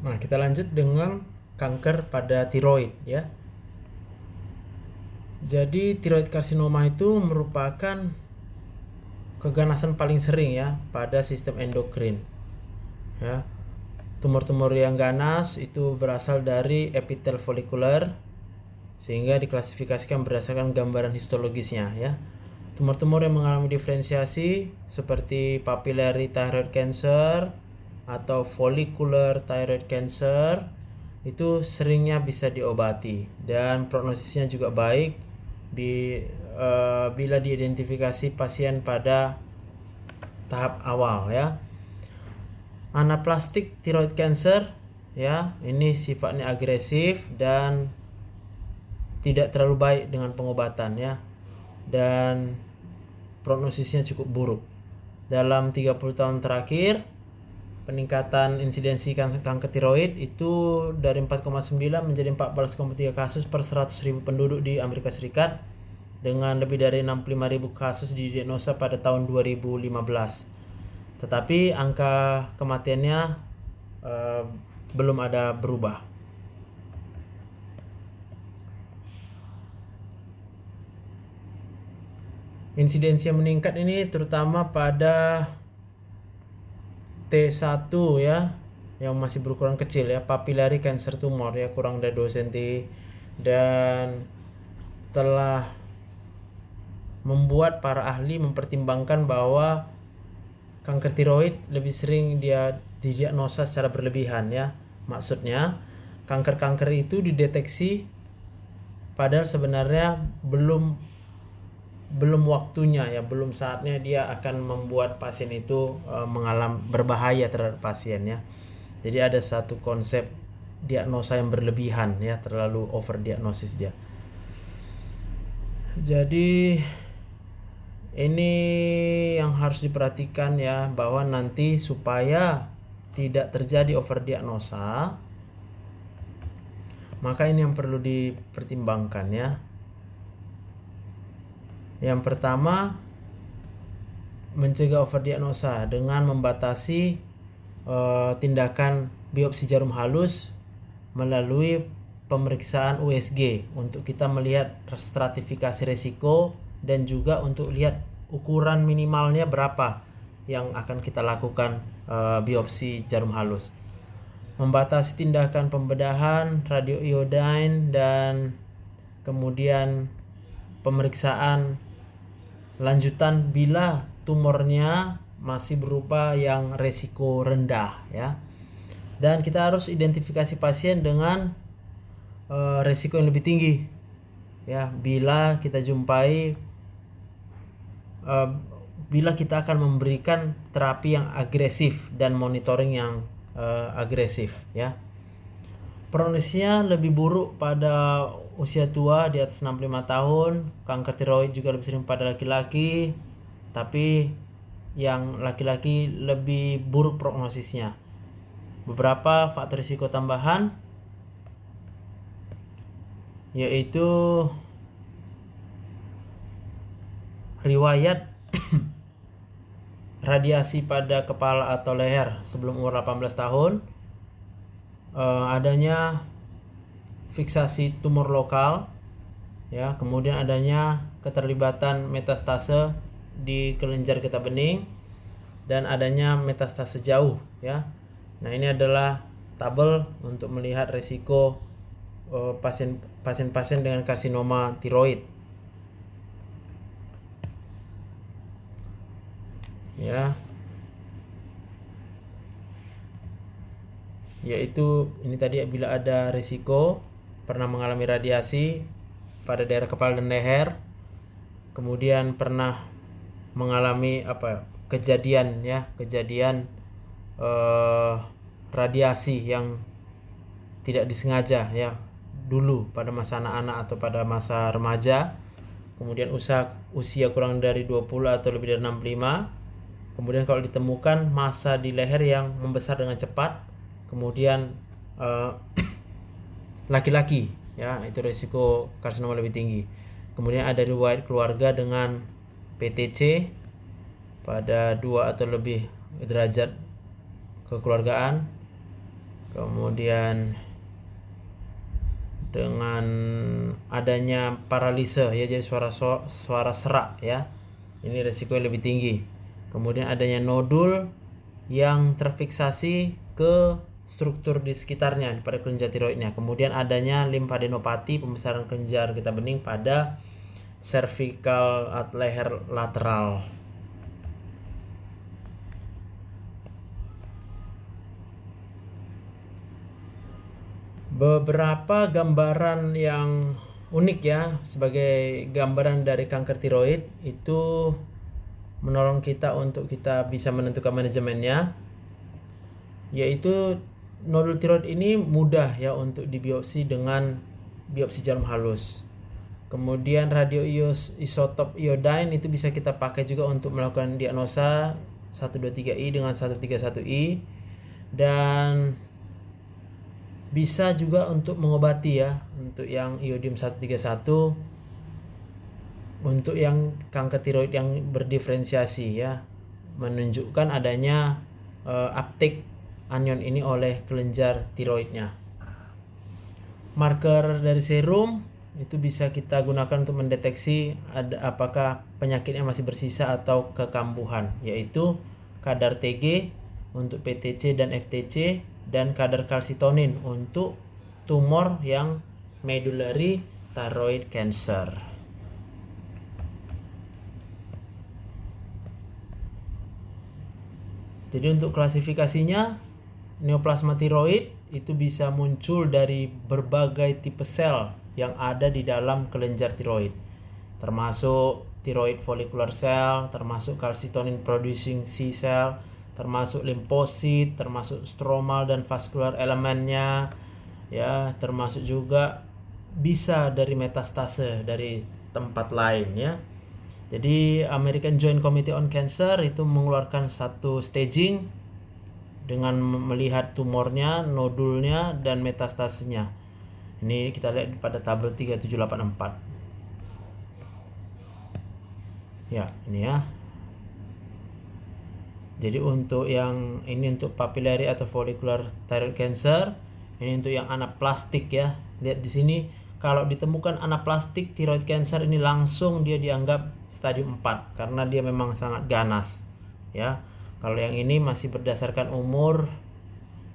Nah, kita lanjut dengan kanker pada tiroid ya. Jadi tiroid karsinoma itu merupakan keganasan paling sering ya pada sistem endokrin. Ya. Tumor-tumor yang ganas itu berasal dari epitel folikuler sehingga diklasifikasikan berdasarkan gambaran histologisnya ya. Tumor-tumor yang mengalami diferensiasi seperti papillary thyroid cancer atau follicular thyroid cancer itu seringnya bisa diobati dan prognosisnya juga baik bila diidentifikasi pasien pada tahap awal ya. Anaplastic thyroid cancer ya, ini sifatnya agresif dan tidak terlalu baik dengan pengobatan ya, dan prognosisnya cukup buruk. Dalam 30 tahun terakhir peningkatan insidensi kanker tiroid itu dari 4,9 menjadi 14,3 kasus per 100.000 penduduk di Amerika Serikat dengan lebih dari 65.000 kasus didiagnosa pada tahun 2015. Tetapi angka kematiannya belum ada berubah. Insidensi yang meningkat ini terutama pada T1 ya, yang masih berukuran kecil ya, papillary cancer tumor ya, kurang dari 2 cm, dan telah membuat para ahli mempertimbangkan bahwa kanker tiroid lebih sering dia didiagnosa secara berlebihan ya. Maksudnya kanker-kanker itu dideteksi padahal sebenarnya belum waktunya ya, belum saatnya dia akan membuat pasien itu mengalami berbahaya terhadap pasien ya. Jadi ada satu konsep diagnosa yang berlebihan ya, terlalu overdiagnosis dia. Jadi ini yang harus diperhatikan ya, bahwa nanti supaya tidak terjadi overdiagnosa, maka ini yang perlu dipertimbangkan ya. Yang pertama, mencegah overdiagnosa dengan membatasi tindakan biopsi jarum halus melalui pemeriksaan USG untuk kita melihat stratifikasi resiko dan juga untuk lihat ukuran minimalnya berapa yang akan kita lakukan biopsi jarum halus. Membatasi tindakan pembedahan radioiodine dan kemudian pemeriksaan lanjutan bila tumornya masih berupa yang resiko rendah ya. Dan kita harus identifikasi pasien dengan resiko yang lebih tinggi ya, bila kita jumpai bila kita akan memberikan terapi yang agresif dan monitoring yang agresif ya. Prognosisnya lebih buruk pada usia tua di atas 65 tahun. Kanker tiroid juga lebih sering pada laki-laki, tapi yang laki-laki lebih buruk prognosisnya. Beberapa faktor risiko tambahan yaitu riwayat radiasi pada kepala atau leher sebelum umur 18 tahun, adanya fiksasi tumor lokal ya, kemudian adanya keterlibatan metastase di kelenjar getah bening dan adanya metastase jauh ya. Nah, ini adalah tabel untuk melihat risiko pasien-pasien dengan karsinoma tiroid ya, yaitu ini tadi bila ada risiko pernah mengalami radiasi pada daerah kepala dan leher, kemudian pernah mengalami kejadian radiasi yang tidak disengaja ya dulu pada masa anak-anak atau pada masa remaja, kemudian usia kurang dari 20 atau lebih dari 65, kemudian kalau ditemukan massa di leher yang membesar dengan cepat, kemudian laki-laki ya, itu risiko karsinoma lebih tinggi. Kemudian ada riwayat keluarga dengan PTC pada 2 atau lebih derajat kekeluargaan. kemudian dengan adanya paralise ya, jadi suara serak ya, ini resiko yang lebih tinggi. Kemudian adanya nodul yang terfiksasi ke struktur di sekitarnya pada kelenjar tiroidnya. Kemudian adanya limfadenopati, pembesaran kelenjar getah bening pada cervical leher lateral. Beberapa gambaran yang unik ya sebagai gambaran dari kanker tiroid itu menolong kita untuk kita bisa menentukan manajemennya, yaitu nodul tiroid ini mudah ya untuk dibiopsi dengan biopsi jarum halus. Kemudian radioisotop iodine itu bisa kita pakai juga untuk melakukan diagnosa 123I dengan 131I, dan bisa juga untuk mengobati ya, untuk yang iodium 131 untuk yang kanker tiroid yang berdiferensiasi ya, menunjukkan adanya uptake anion ini oleh kelenjar tiroidnya. Marker dari serum itu bisa kita gunakan untuk mendeteksi apakah penyakitnya masih bersisa atau kekambuhan, yaitu kadar Tg untuk PTC dan FTC, dan kadar kalsitonin untuk tumor yang medullary thyroid cancer. Jadi untuk klasifikasinya, neoplasma tiroid itu bisa muncul dari berbagai tipe sel yang ada di dalam kelenjar tiroid, termasuk thyroid follicular cell, termasuk calcitonin producing C cell, termasuk limfosit, termasuk stromal dan vascular elemennya ya, termasuk juga bisa dari metastase dari tempat lain ya. Jadi American Joint Committee on Cancer itu mengeluarkan satu staging dengan melihat tumornya, nodulnya, dan metastasenya. Ini kita lihat pada tabel 3784. Ya, ini ya. Jadi untuk yang ini untuk papillary atau follicular thyroid cancer, ini untuk yang anaplastik ya. Lihat di sini, kalau ditemukan anaplastik thyroid cancer ini langsung dia dianggap stadium 4 karena dia memang sangat ganas ya. Kalau yang ini masih berdasarkan umur,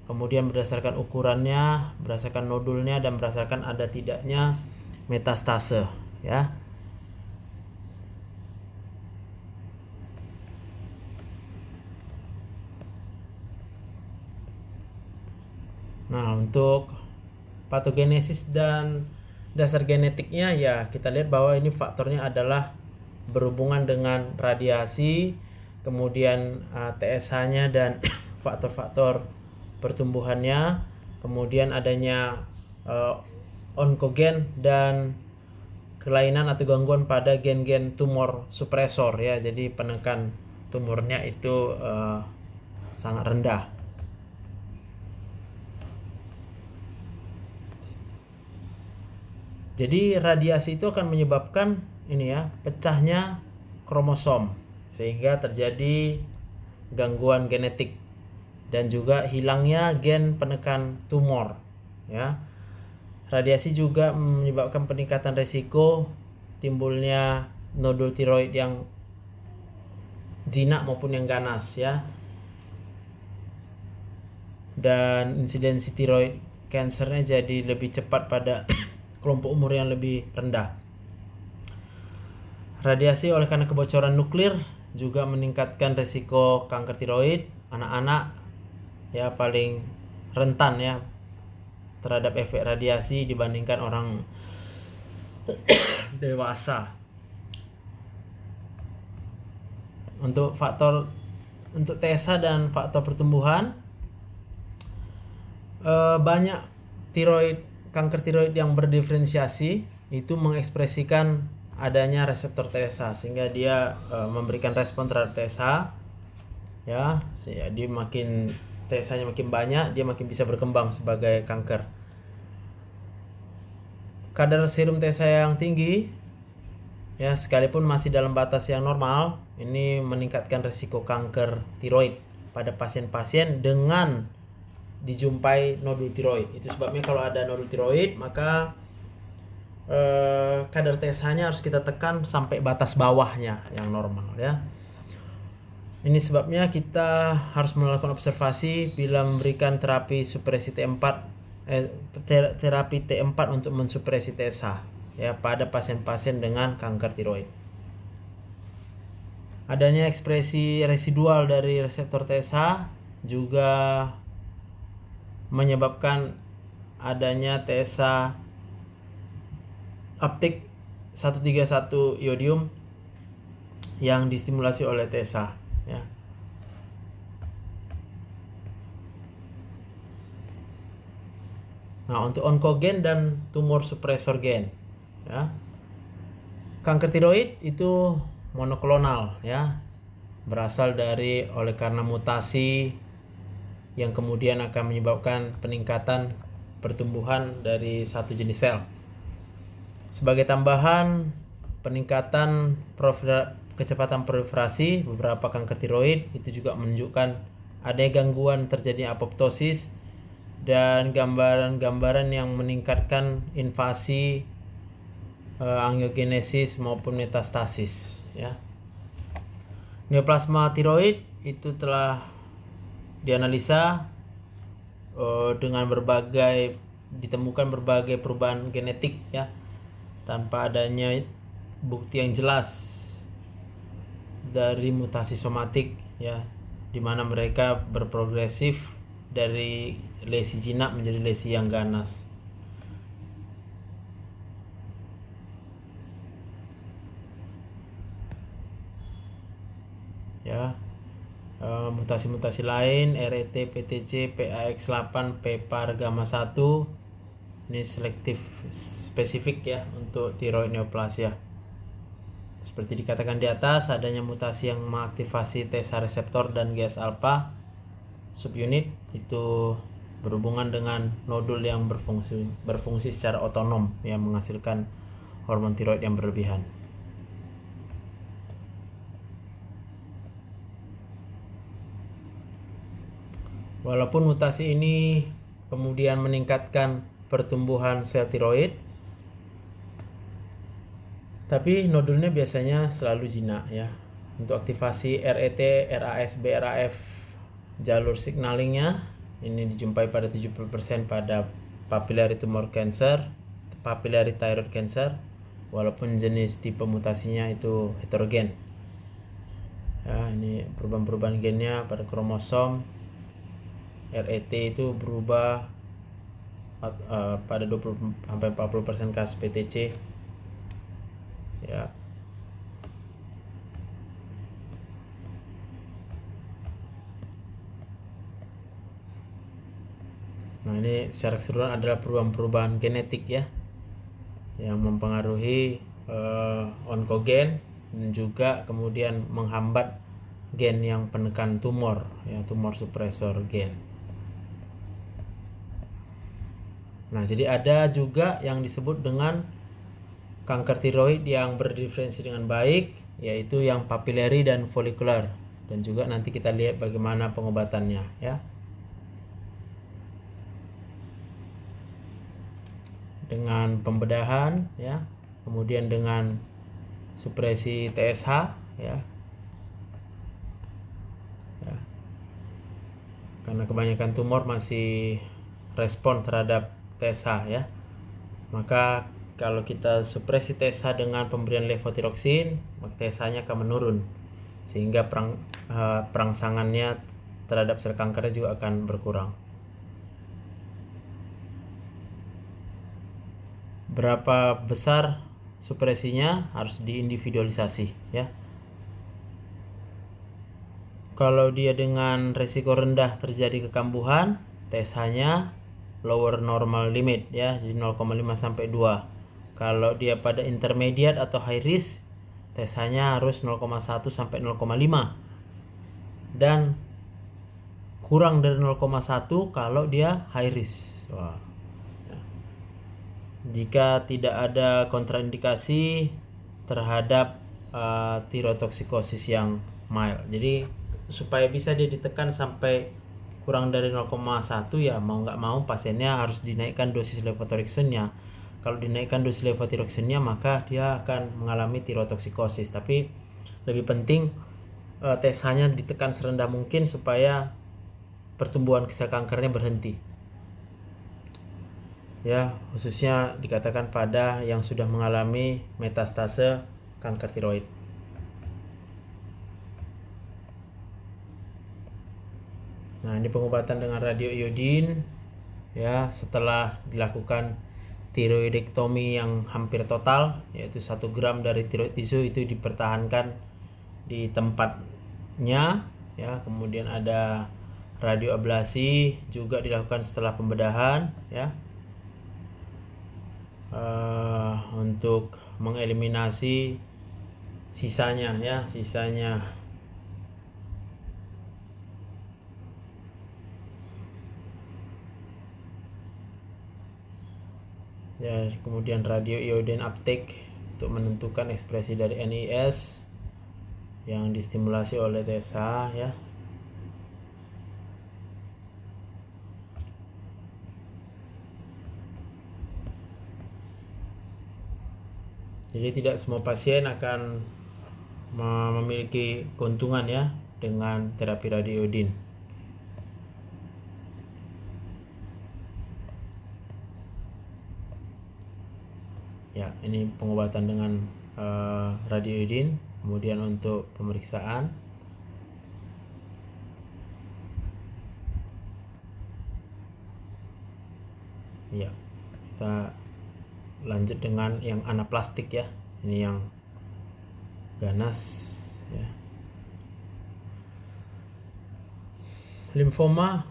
kemudian berdasarkan ukurannya, berdasarkan nodulnya, dan berdasarkan ada tidaknya metastase ya. Nah, untuk patogenesis dan dasar genetiknya ya, kita lihat bahwa ini faktornya adalah berhubungan dengan radiasi, kemudian TSH-nya dan faktor-faktor pertumbuhannya, kemudian adanya onkogen dan kelainan atau gangguan pada gen-gen tumor supresor ya. Jadi penekan tumornya itu sangat rendah. Jadi radiasi itu akan menyebabkan ini ya, pecahnya kromosom sehingga terjadi gangguan genetik dan juga hilangnya gen penekan tumor ya. Radiasi juga menyebabkan peningkatan resiko timbulnya nodul tiroid yang jinak maupun yang ganas ya. Dan insidensi tiroid cancernya jadi lebih cepat pada kelompok umur yang lebih rendah. Radiasi oleh karena kebocoran nuklir juga meningkatkan resiko kanker tiroid. Anak-anak ya paling rentan ya terhadap efek radiasi dibandingkan orang dewasa. Untuk TSH dan faktor pertumbuhan, banyak kanker tiroid yang berdiferensiasi itu mengekspresikan adanya reseptor TSH sehingga dia memberikan respon terhadap TSH ya. Dia makin TSH-nya makin banyak, dia makin bisa berkembang sebagai kanker. Kadar serum TSH yang tinggi ya, sekalipun masih dalam batas yang normal, ini meningkatkan risiko kanker tiroid pada pasien-pasien dengan dijumpai nodul tiroid. Itu sebabnya kalau ada nodul tiroid maka kadar TSH-nya harus kita tekan sampai batas bawahnya yang normal ya. Ini sebabnya kita harus melakukan observasi bila memberikan terapi supresi T4 terapi T4 untuk mensupresi TSH ya pada pasien-pasien dengan kanker tiroid. Adanya ekspresi residual dari reseptor TSH juga menyebabkan adanya TSH uptake 131 iodium yang distimulasi oleh TSH ya. Nah, untuk oncogen dan tumor suppressor gen ya. Kanker tiroid itu monoklonal ya. Berasal dari oleh karena mutasi yang kemudian akan menyebabkan peningkatan pertumbuhan dari satu jenis sel. Sebagai tambahan, peningkatan kecepatan proliferasi beberapa kanker tiroid itu juga menunjukkan adanya gangguan terjadinya apoptosis dan gambaran-gambaran yang meningkatkan invasi angiogenesis maupun metastasis ya. Neoplasma tiroid itu telah dianalisa dengan ditemukan berbagai perubahan genetik ya, tanpa adanya bukti yang jelas dari mutasi somatik ya, di mana mereka berprogresif dari lesi jinak menjadi lesi yang ganas. Ya, mutasi-mutasi lain RET, PTC, PAX8, PPAR gamma 1 ini selektif spesifik ya untuk tiroid neoplasia. Seperti dikatakan di atas, adanya mutasi yang mengaktifasi TSH reseptor dan GS alpha subunit itu berhubungan dengan nodul yang berfungsi secara otonom yang menghasilkan hormon tiroid yang berlebihan. Walaupun mutasi ini kemudian meningkatkan pertumbuhan sel tiroid, tapi nodulnya biasanya selalu jinak ya. Untuk aktivasi RET, RAS, BRAF jalur signalingnya ini dijumpai pada 70% pada papillary tumor cancer, papillary thyroid cancer, walaupun jenis tipe mutasinya itu heterogen. Ya, ini perubahan-perubahan gennya pada kromosom. RET itu berubah pada 20-40% kasus PTC ya. Nah, ini secara keseluruhan adalah perubahan-perubahan genetik ya yang mempengaruhi oncogen dan juga kemudian menghambat gen yang penekan tumor ya, tumor suppressor gen. Nah, jadi ada juga yang disebut dengan kanker tiroid yang berdiferensi dengan baik, yaitu yang papillary dan folikular, dan juga nanti kita lihat bagaimana pengobatannya ya. Dengan pembedahan ya, kemudian dengan supresi TSH ya. Ya. Karena kebanyakan tumor masih respon terhadap TSH ya. Maka kalau kita supresi TSH dengan pemberian levotiroxin, maka TSH-nya akan menurun sehingga perangsangannya terhadap sel kankernya juga akan berkurang. Berapa besar supresinya harus diindividualisasi ya. Kalau dia dengan resiko rendah terjadi kekambuhan, TSH-nya lower normal limit ya, jadi 0,5 sampai 2. Kalau dia pada intermediate atau high risk, TSH-nya harus 0,1 sampai 0,5. Dan kurang dari 0,1 kalau dia high risk. Wah. Jika tidak ada kontraindikasi terhadap tirotoksikosis yang mild. Jadi supaya bisa dia ditekan sampai kurang dari 0,1 ya mau nggak mau pasiennya harus dinaikkan dosis levotiroxinnya. Kalau dinaikkan dosis levotiroxinnya maka dia akan mengalami tirotoksikosis. Tapi lebih penting TSH-nya ditekan serendah mungkin supaya pertumbuhan sel kankernya berhenti. Ya, khususnya dikatakan pada yang sudah mengalami metastase kanker tiroid. Nah, ini pengobatan dengan radioiodin ya setelah dilakukan tiroidektomi yang hampir total, yaitu 1 gram dari tiroid tisu itu dipertahankan di tempatnya ya. Kemudian ada radioablasi juga dilakukan setelah pembedahan ya, untuk mengeliminasi sisanya ya, ya. Kemudian radioiodine uptake untuk menentukan ekspresi dari NIS yang distimulasi oleh TSH ya. Jadi tidak semua pasien akan memiliki keuntungan ya dengan terapi radioiodin. Ya, ini pengobatan dengan radioiodin. Kemudian untuk pemeriksaan ya, kita lanjut dengan yang anaplastik ya. Ini yang ganas ya. Limfoma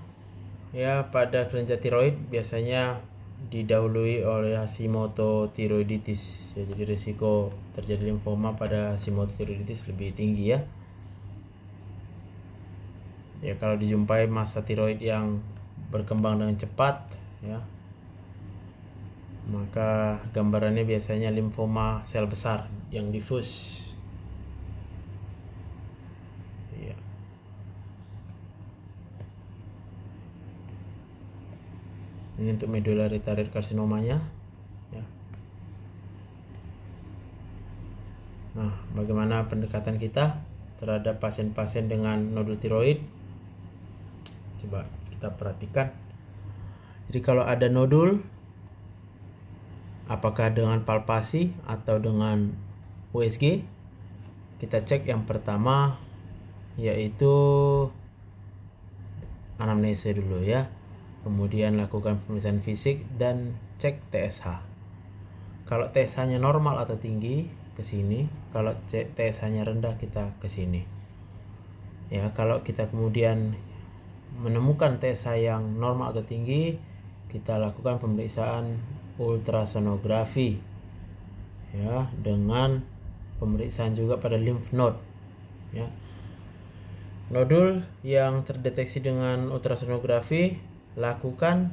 ya pada kelenjar tiroid biasanya didahului oleh Hashimoto thyroiditis ya, jadi risiko terjadi limfoma pada Hashimoto thyroiditis lebih tinggi ya. Ya, kalau dijumpai massa tiroid yang berkembang dengan cepat ya, maka gambarannya biasanya limfoma sel besar yang difus ya. Ini untuk medullary thyroid karsinomanya ya. Nah, bagaimana pendekatan kita terhadap pasien-pasien dengan nodul tiroid? Coba kita perhatikan. Jadi kalau ada nodul, apakah dengan palpasi atau dengan USG, kita cek yang pertama yaitu anamnesa dulu ya. Kemudian lakukan pemeriksaan fisik dan cek TSH. Kalau TSH-nya normal atau tinggi ke sini, kalau TSH-nya rendah kita ke sini. Ya, kalau kita kemudian menemukan TSH yang normal atau tinggi, kita lakukan pemeriksaan ultrasonografi ya, dengan pemeriksaan juga pada lymph node ya. Nodul yang terdeteksi dengan ultrasonografi, lakukan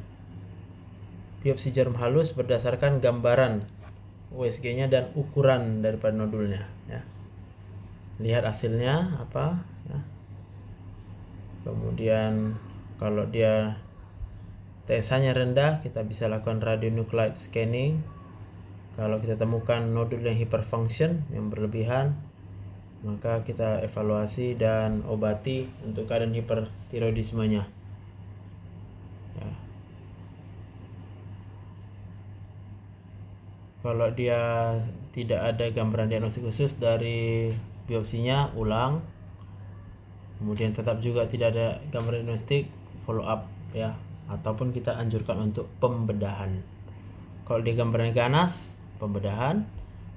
biopsi jarum halus berdasarkan gambaran USG-nya dan ukuran daripada nodulnya ya. Lihat hasilnya apa ya. Kemudian kalau dia TSH-nya rendah, kita bisa lakukan radionuclide scanning. Kalau kita temukan nodul yang hyperfunction, yang berlebihan, maka kita evaluasi dan obati untuk keadaan hipertiroidismenya ya. Kalau dia tidak ada gambaran diagnostik khusus dari biopsinya, ulang. Kemudian tetap juga tidak ada gambaran diagnostik, follow up ya, ataupun kita anjurkan untuk pembedahan. Kalau dia gambarannya ganas, pembedahan.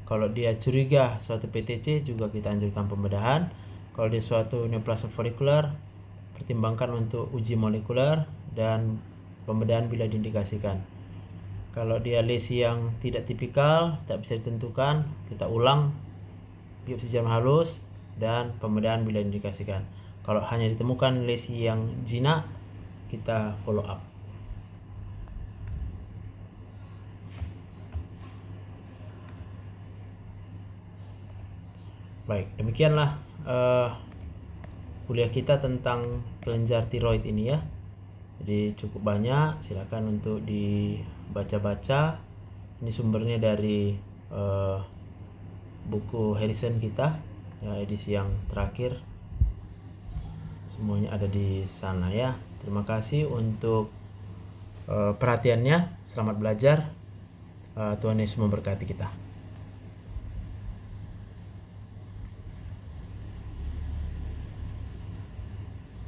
Kalau dia curiga suatu PTC, juga kita anjurkan pembedahan. Kalau dia suatu neoplasia folikular, pertimbangkan untuk uji molekuler dan pembedahan bila diindikasikan. Kalau dia lesi yang tidak tipikal, tak bisa ditentukan, kita ulang biopsi jarum halus dan pembedahan bila diindikasikan. Kalau hanya ditemukan lesi yang jinak, kita follow up. Baik, demikianlah kuliah kita tentang kelenjar tiroid ini ya. Jadi cukup banyak, silakan untuk dibaca-baca. Ini sumbernya dari buku Harrison kita, ya, edisi yang terakhir. Semuanya ada di sana ya. Terima kasih untuk perhatiannya. Selamat belajar. Tuhan Yesus memberkati kita.